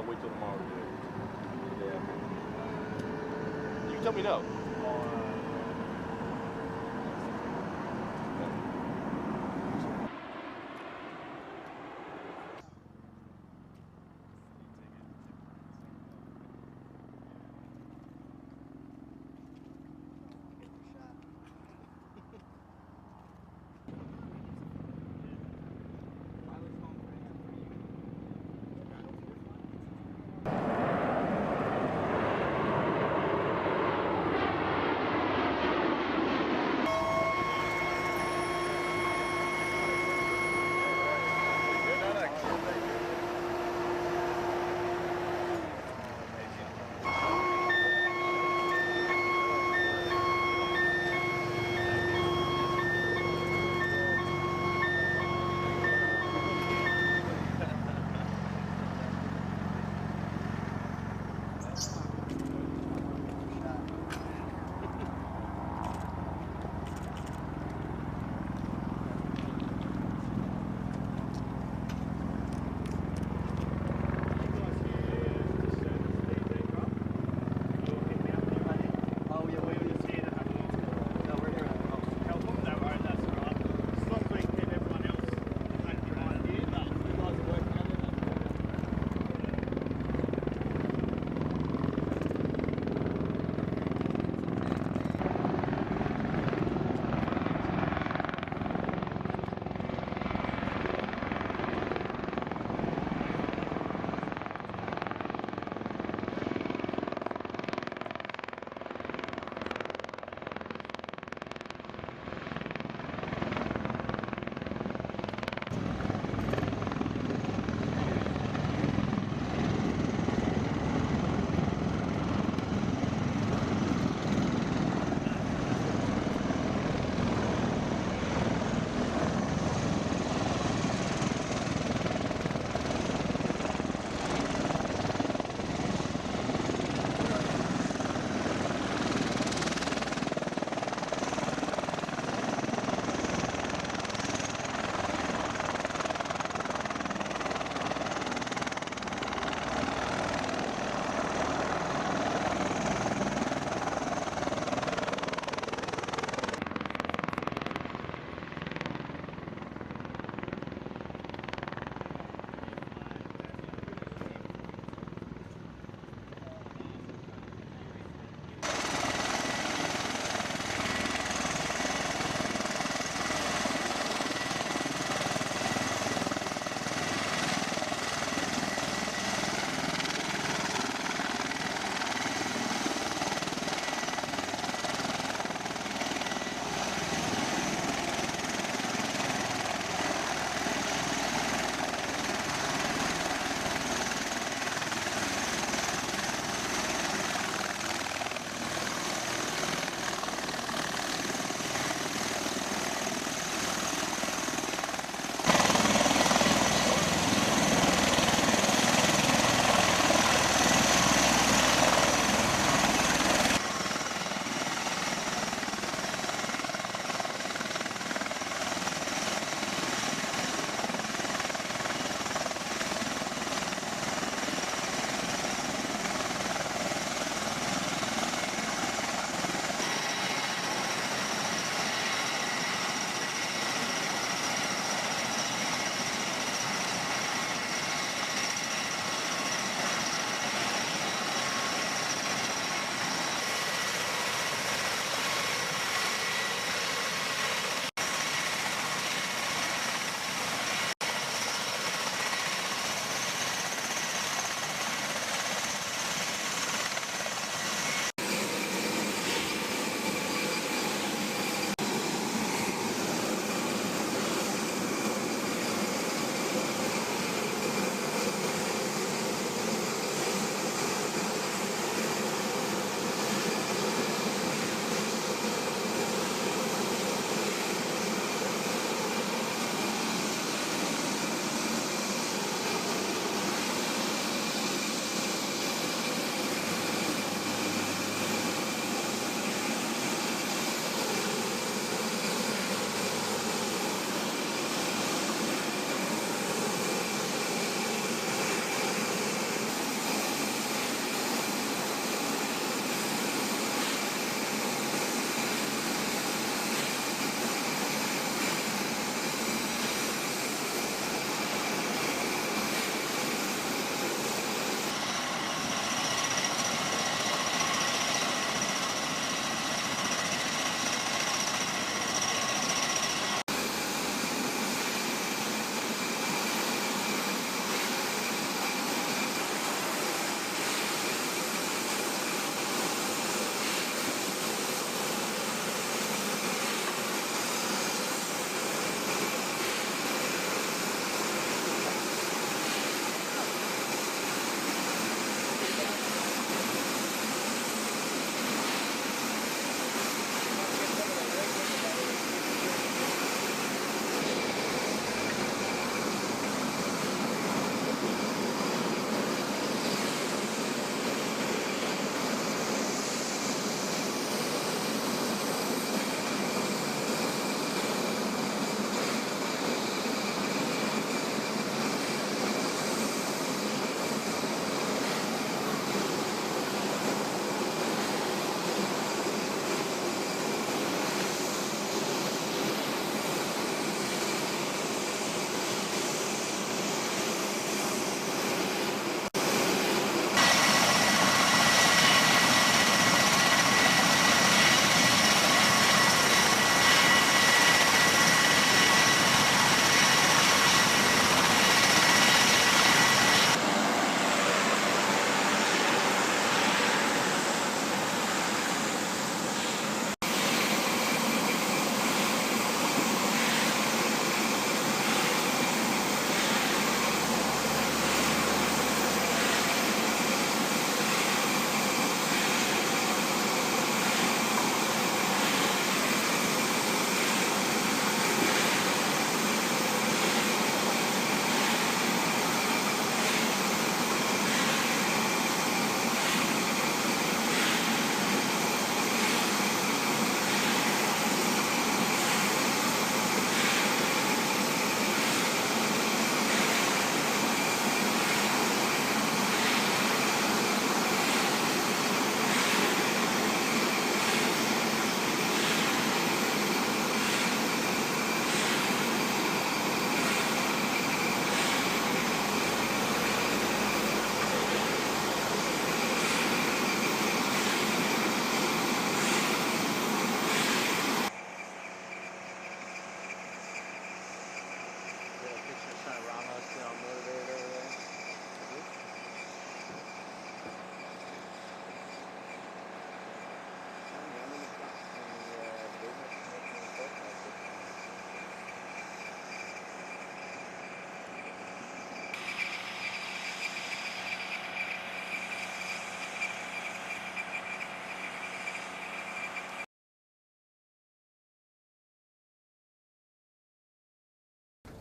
I'll wait till tomorrow to do it. Yeah. You can tell me no.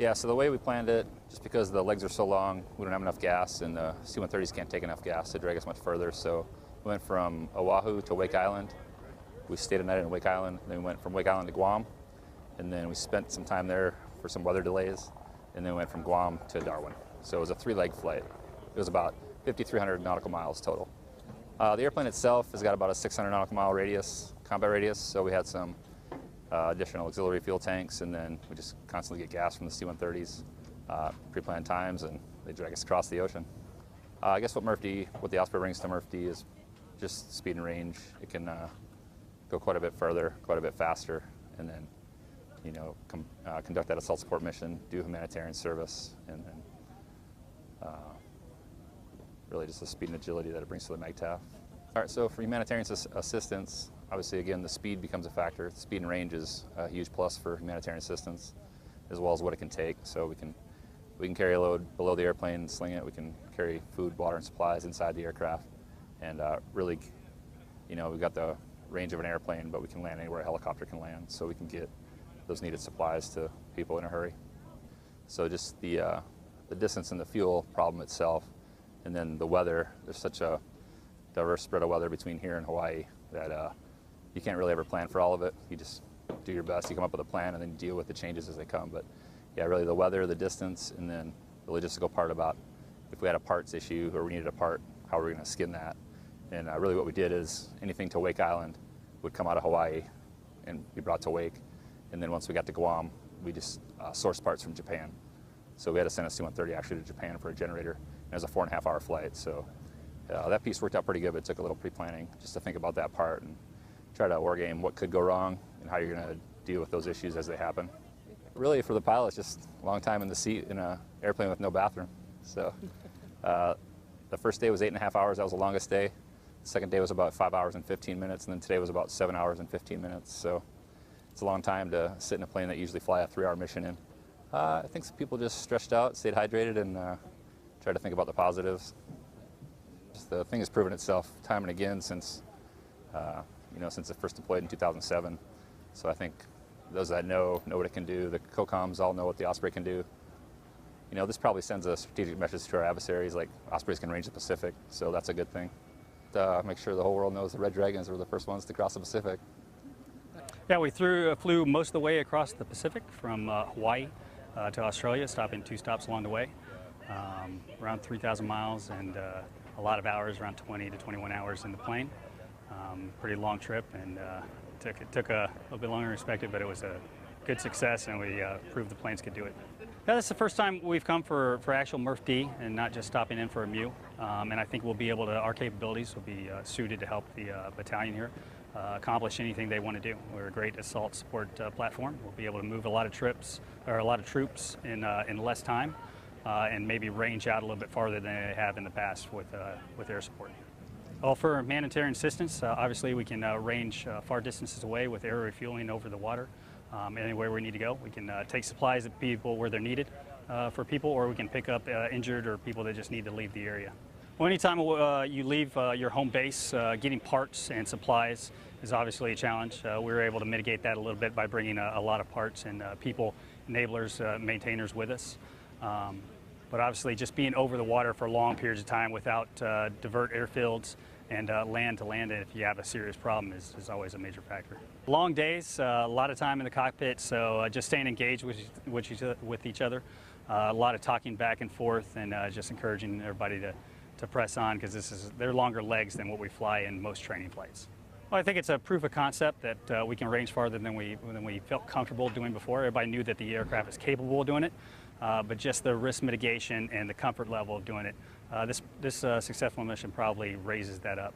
Yeah, so the way we planned it, just because the legs are so long, we don't have enough gas, and the C-130s can't take enough gas to drag us much further. So we went from Oahu to Wake Island. We stayed a night in Wake Island. Then we went from Wake Island to Guam, and then we spent some time there for some weather delays, and then we went from Guam to Darwin. So it was a 3-leg flight. It was about 5,300 nautical miles total. The airplane itself has got about a 600 nautical mile radius, combat radius, so we had some additional auxiliary fuel tanks, and then we just constantly get gas from the C-130s, pre-planned times, and they drag us across the ocean. I guess what the Osprey brings to MRF-D is just speed and range. It can go quite a bit further, quite a bit faster, and then conduct that assault support mission, do humanitarian service, and then really just the speed and agility that it brings to the MAGTF. All right, so for humanitarian assistance, obviously, again, the speed becomes a factor. Speed and range is a huge plus for humanitarian assistance, as well as what it can take. So we can carry a load below the airplane and sling it. We can carry food, water, and supplies inside the aircraft. And really, we've got the range of an airplane, but we can land anywhere a helicopter can land. So we can get those needed supplies to people in a hurry. So just the distance and the fuel problem itself, and then the weather. There's such a diverse spread of weather between here and Hawaii that you can't really ever plan for all of it. You just do your best. You come up with a plan and then you deal with the changes as they come. But yeah, really the weather, the distance, and then the logistical part about if we had a parts issue or we needed a part, how we're going to skin that. And really what we did is anything to Wake Island would come out of Hawaii and be brought to Wake. And then once we got to Guam, we just sourced parts from Japan. So we had to send a C-130 actually to Japan for a generator. And it was a 4.5-hour flight. So that piece worked out pretty good, but it took a little pre-planning just to think about that part and try to wargame what could go wrong and how you're going to deal with those issues as they happen. Really, for the pilot, it's just a long time in the seat in an airplane with no bathroom. So the first day was 8.5 hours. That was the longest day. The second day was about 5 hours and 15 minutes, and then today was about 7 hours and 15 minutes. So it's a long time to sit in a plane that usually fly a 3-hour mission in. I think some people just stretched out, stayed hydrated, and tried to think about the positives. The thing has proven itself time and again since it first deployed in 2007. So I think those that know what it can do. The COCOMs all know what the Osprey can do. This probably sends a strategic message to our adversaries, like Ospreys can range the Pacific, so that's a good thing. Make sure the whole world knows the Red Dragons were the first ones to cross the Pacific. Yeah, we flew most of the way across the Pacific from Hawaii to Australia, stopping 2 stops along the way. Around 3,000 miles and a lot of hours, around 20 to 21 hours in the plane. Pretty long trip, and it took a little bit longer than expected, but it was a good success, and we proved the planes could do it. Yeah, that's the first time we've come for actual MRF-D and not just stopping in for a MEU. And I think our capabilities will be suited to help the battalion here accomplish anything they want to do. We're a great assault support platform. We'll be able to move a lot of troops in less time. And maybe range out a little bit farther than they have in the past with air support. Well, for humanitarian assistance, obviously we can range far distances away with air refueling over the water. Anywhere we need to go, we can take supplies to people where they're needed for people, or we can pick up injured or people that just need to leave the area. Well, anytime you leave your home base, getting parts and supplies is obviously a challenge. We were able to mitigate that a little bit by bringing a lot of parts and people, enablers, maintainers with us. But obviously just being over the water for long periods of time without divert airfields and land to land, and if you have a serious problem, is always a major factor. Long days, a lot of time in the cockpit, so just staying engaged with each other. A lot of talking back and forth, and just encouraging everybody to press on, because they're longer legs than what we fly in most training flights. Well, I think it's a proof of concept that we can range farther than we felt comfortable doing before. Everybody knew that the aircraft is capable of doing it, but just the risk mitigation and the comfort level of doing it, this successful mission probably raises that up.